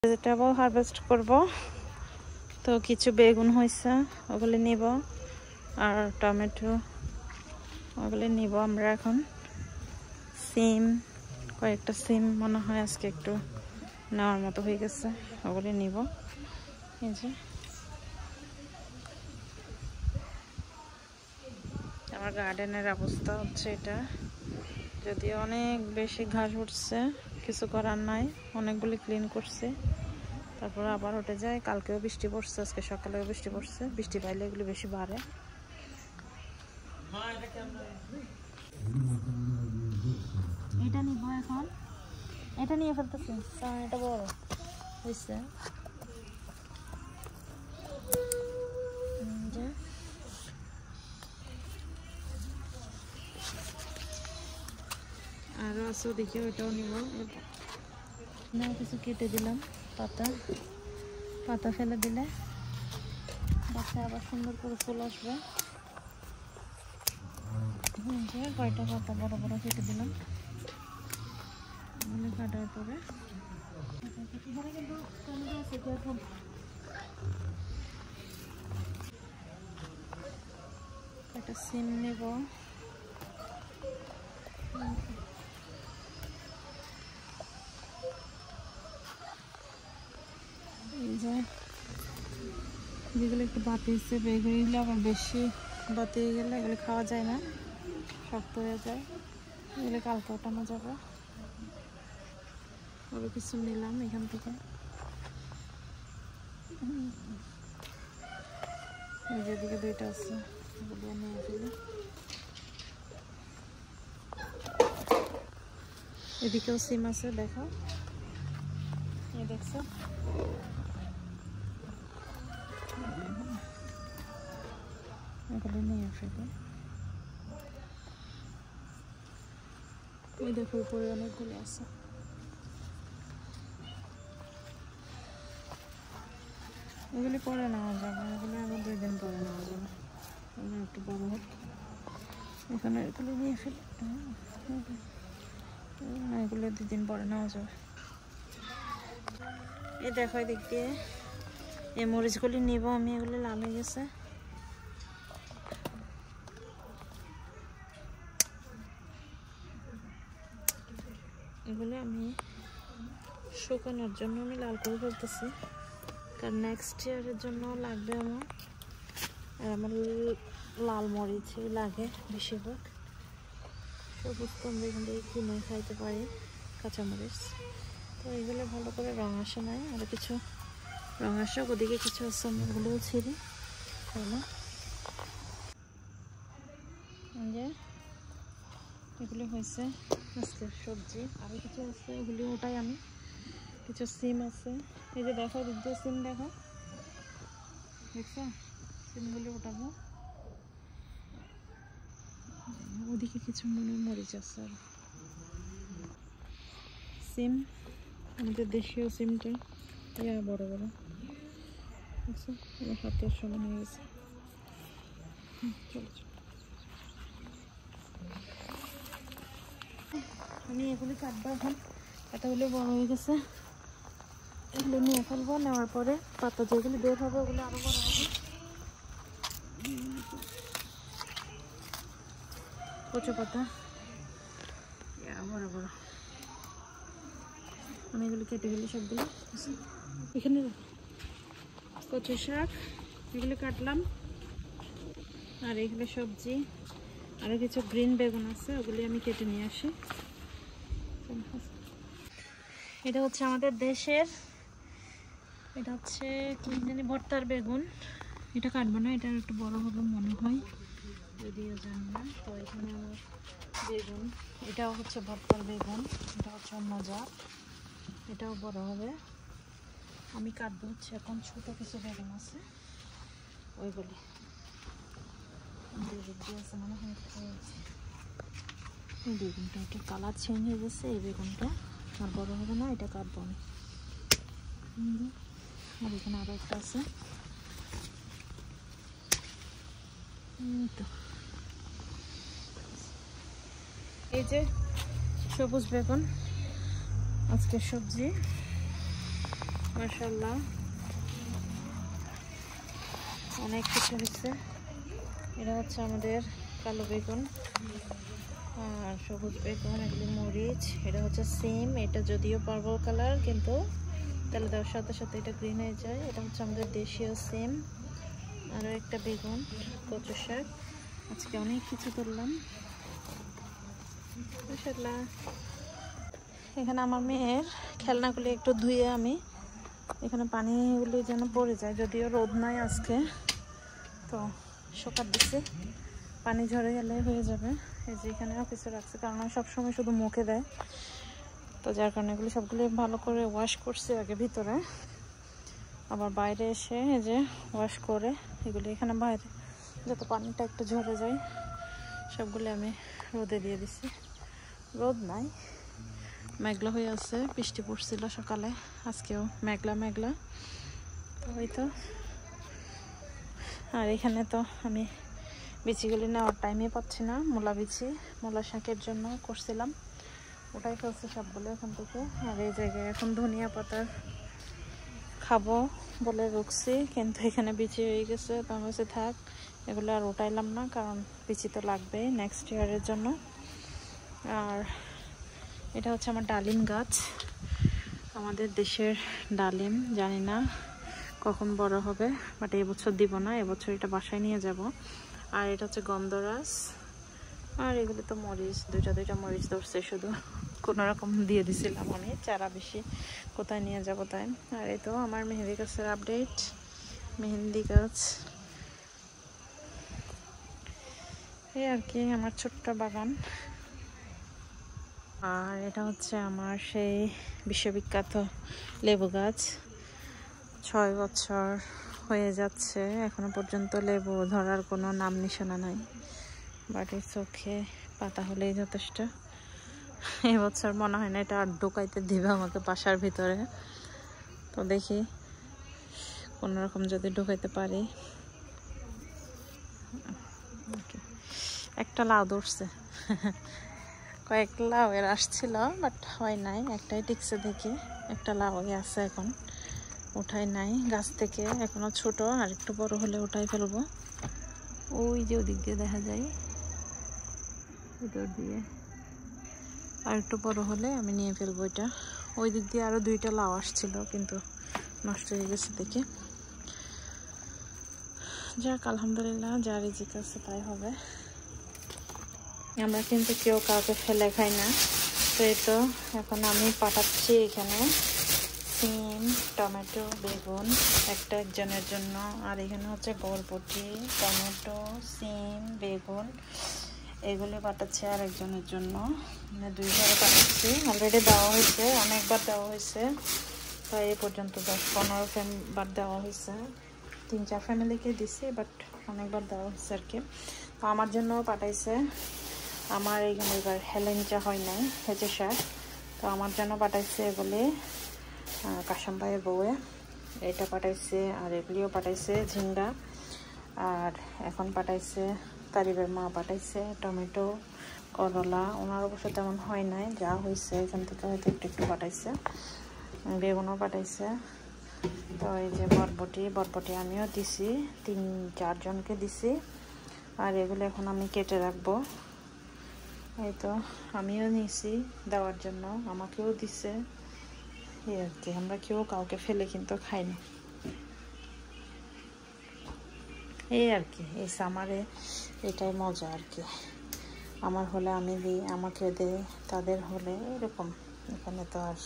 Vegetable harvest করব, তো কিছু বেগুন হয়েছে ওগুলি নিব, আর টমেটো ওগুলি নিব আমরা এখন। সিম, কয়েকটা সিম মনে হয় আজকে একটু নেওয়ার মতো হয়ে গেছে, ওগুলি নিব। এই যে আমার গার্ডেনের অবস্থা হচ্ছে এটা, যদিও অনেক বেশি ঘাস উঠছে, কিছু করার নাই, অনেকগুলি ক্লিন করছে, তারপর আবার উঠে যায়। কালকেও বৃষ্টি পড়ছে, আজকে সকালেও বৃষ্টি পড়ছে, বৃষ্টি পাইলে এগুলো বেশি বাড়ে। এটা নিব এখন, এটা নিয়ে ফেলতেছি, এটা বড় হয়েছে। আরও আছে ওদিকে, ওইটাও নিব। না কিছু কেটে দিলাম, পাতা ফেলে দিলে গাছে আবার সুন্দর করে ফুল আসবে। কয়টা পাতা বড় বড় কেটে দিলাম, কাটার পরে একটা সিম নেব। এই যে যেগুলো একটু বাতিছে, বেগুনগুলো আবার বেশি বাতিয়ে গেলে এগুলো খাওয়া যায় না, শক্ত হয়ে যায়, এগুলো কালকে ওঠানো যাবে। আরও কিছু নিলাম এখান থেকে। যেদিকে দুইটা আছে ওগুলো নিয়ে ফেলি। এদিকেও সিম আছে, দেখো, এই দেখছো, এগুলো নিয়ে ফেলি। এই দেখো উপরে অনেকগুলো আছে। এগুলি পরে নেওয়া যাবে, এগুলি আবার 2 দিন পরে নেওয়া যাবে, একটু বড় হোক। এখানে এগুলো নিয়ে ফেলি, এগুলো 2 দিন পরে নেওয়া যাবে। এই দেখো এদিক দিয়ে এই মরিচগুলি নিব আমি, এগুলি লাল হয়ে গেছে। এগুলো আমি শুকানোর জন্য আমি লাল করে ফেলতেছি, কারণ নেক্সট ইয়ারের জন্য লাগবে আমার। আর আমার লাল মরিচই লাগে বেশিরভাগ, সবুজ তো আমরা এখান থেকে কিনে খাইতে পারি, কাঁচামরিচ। তো এগুলো ভালো করে রং আসে নাই, আরও কিছু রং আসে, ওদিকে কিছু আছে, আমরা ওগুলোও ছিঁড়ি, তাই না? যে এগুলি হয়েছে আজকের সবজি, আরও কিছু আছে, ওগুলি ওটাই আমি। কিছু সিম আছে, এই যে দেখো দিক দিয়ে সিম, দেখো, দেখছো সিমগুলি ওঠাবো। ওদিকে কিছু মরিচ আছে, আর সিম, আমাদের দেশীয় সিমটা বড় বড়, দেখছো, আমার হাতের সমান হয়ে গেছে। চলো আমি এগুলি কাটবো এখন, পাতাগুলো বড় হয়ে গেছে, এগুলো নিয়ে ফেলবো। নেওয়ার পরে পাতা যেগুলি বের হবে ওগুলো আরো বড় হবে। কচু পাতা বড় বড়, আমি এগুলো কেটে গেলে সবগুলো এখানে। কচু শাক এগুলো কাটলাম, আর এগুলো সবজি, আরও কিছু গ্রিন বেগুন আছে, ওগুলি আমি কেটে নিয়ে আসি। এটা হচ্ছে আমাদের দেশের, এটা হচ্ছে কি জানি ভর্তার বেগুন, এটা কাটবো না, এটা একটু বড় হবে মনে হয়, যদিও জানি না। তো এখানে আমার বেগুন, এটাও হচ্ছে ভর্তার বেগুন, এটা হচ্ছে অন্য জাত, এটাও বড় হবে। আমি কাটবো হচ্ছে এখন ছোট কিছু বেগুন আছে, ওইগুলি আছে মনে হয়। এই বেগুনটা একটু কালার চেঞ্জ হয়ে গেছে, এই বেগুনটা আর বড় হবে না, এটা কাটবো আমি। আর এখানে আরো একটা আছে, তো এই যে সবুজ বেগুন আজকের সবজি। মাশাআল্লাহ অনেক কিছু হয়েছে। এটা হচ্ছে আমাদের কালো বেগুন আর সবুজ বেগুন, এগুলি মরিচ। এটা হচ্ছে সিম, এটা যদিও পার্পল কালার কিন্তু তেলে দেওয়ার সাথে সাথে এটা গ্রিন হয়ে যায়। এটা হচ্ছে আমাদের দেশীয় সিম। আরও একটা বেগুন, কচু শাক। আজকে অনেক কিছু তুললাম মাশাআল্লাহ। এখানে আমার মেয়ের খেলনাগুলি একটু ধুয়ে আমি এখানে পানিগুলি যেন পড়ে যায়, যদিও রোদ নাই আজকে, তো শুকাত দিচ্ছি। পানি ঝরে গেলে হয়ে যাবে। এই যে এখানেও কিছু রাখছে, কারণ সবসময় শুধু মুখে দেয়, তো যার কারণে এগুলি সবগুলি ভালো করে ওয়াশ করছি আগে ভিতরে, আবার বাইরে এসে এই যে ওয়াশ করে এগুলি এখানে বাইরে যত পানিটা একটু ঝরে যায় সবগুলি আমি রোদে দিয়ে দিছি। রোদ নাই, মেঘলা হয়ে আছে, বৃষ্টি পড়ছিল সকালে, আজকেও মেঘলা মেঘলা। তো ওই তো। আর এখানে তো আমি বিচিগুলি নেওয়ার টাইমে পাচ্ছি না। মূলা বিচি, মূলা শাকের জন্য করছিলাম, ওটাই ফেলছে সবগুলো এখান থেকে। আর এই জায়গায় এখন ধনিয়া পাতা খাবো বলে রুখছি, কিন্তু এখানে বিচি হয়ে গেছে, তো আমি বলছি থাক, এগুলো আর উঠাইলাম না, কারণ বিচি তো লাগবেই নেক্সট ইয়ারের জন্য। আর এটা হচ্ছে আমার ডালিম গাছ, আমাদের দেশের ডালিম, জানি না কখন বড় হবে, বাট এবছর দিব না, এবছর এটা বাসায় নিয়ে যাব। আর এটা হচ্ছে গন্ধরাজ। আর এগুলো তো মরিচ, দুইটা মরিচ ধরছে, শুধু কোনো রকম দিয়ে দিছিলাম আমি, চারা বেশি কোথায় নিয়ে যাব তাই। আর এই তো আমার মেহেন্দি গাছের আপডেট, মেহেন্দি গাছ, এই আর কি আমার ছোট্ট বাগান। আর এটা হচ্ছে আমার সেই বিশ্ববিখ্যাত লেবু গাছ, 6 বছর হয়ে যাচ্ছে, এখনো পর্যন্ত লেবু ধরার কোনো নাম নিশানা নাই, বাট ইটস ওকে, পাতা হলেই যথেষ্ট। এবছর মনে হয় না এটা আর ঢুকাইতে দিবে আমাকে বাসার ভিতরে, তো দেখি কোনোরকম যদি ঢুকাইতে পারি। একটা লাউ ধরছে, কয়েক লাউ এর আসছিল, বাট হয় নাই, একটাই টিকছে দেখি, একটা লাউ আছে এখন, উঠাই নাই গাছ থেকে, এখনো ছোট, আর একটু বড় হলে উঠাই ফেলবো। ওই যে ওদিক দিয়ে দেখা যায়, ভিতর দিয়ে আর একটু বড় হলে আমি নিয়ে ফেলবো এটা। ওই দিক দিয়ে আরো 2টা লাউ আসছিল, কিন্তু নষ্ট হয়ে গেছে দেখে। যাক আলহামদুলিল্লাহ, যা রিজিক আছে তাই হবে। আমরা কিন্তু কেউ কাউকে ফেলে খাই না। তো এই তো এখন আমি পাঠাচ্ছি এখানে সিম, টমেটো, বেগুন একটা একজনের জন্য, আর এখানে হচ্ছে বরবটি, টমেটো, সিম, বেগুন, এগুলি পাঠাচ্ছি আর একজনের জন্য, মানে 2 ঘরে পাঠাচ্ছি। অলরেডি দেওয়া হয়েছে, অনেকবার দেওয়া হয়েছে, তাই এই পর্যন্ত 10-15 বার দেওয়া হয়েছে, 3-4 ফ্যামিলিকে দিছি, বাট অনেকবার দেওয়া হয়েছে আর কি। তো আমার জন্যও পাঠাইছে, আমার এইখানে এবার হেলেঞ্চা হয় নাই, হেঁচে শাক, তো আমার জন্য পাঠাইছে এগুলি কাশম ভাইয়ের বউয়ে, এটা পাঠাইছে, আর এগুলিও পাঠাইছে ঝিঙ্গা, আর এখন পাঠাইছে তারিবের মা পাঠাইছে টমেটো, করলা, ওনার অবশ্য তেমন হয় নাই, যা হয়েছে এখান থেকে হয়তো একটু পাঠাইছে, বেগুনও পাঠাইছে। তো এই যে বরবটি আমিও দিছি, 3-4 জনকে দিছি, আর এগুলো এখন আমি কেটে রাখবো। এই তো আমিও নিয়েছি দেওয়ার জন্য, আমাকেও দিছে, এই আর কি, আমরা কেউ কাউকে ফেলে কিন্তু খাই না, এই আর কি। এই সামারে এটাই মজা আর কি, আমার হলে আমি দিই, আমাকে দে, তাদের হলে এরকম, এখানে তো আর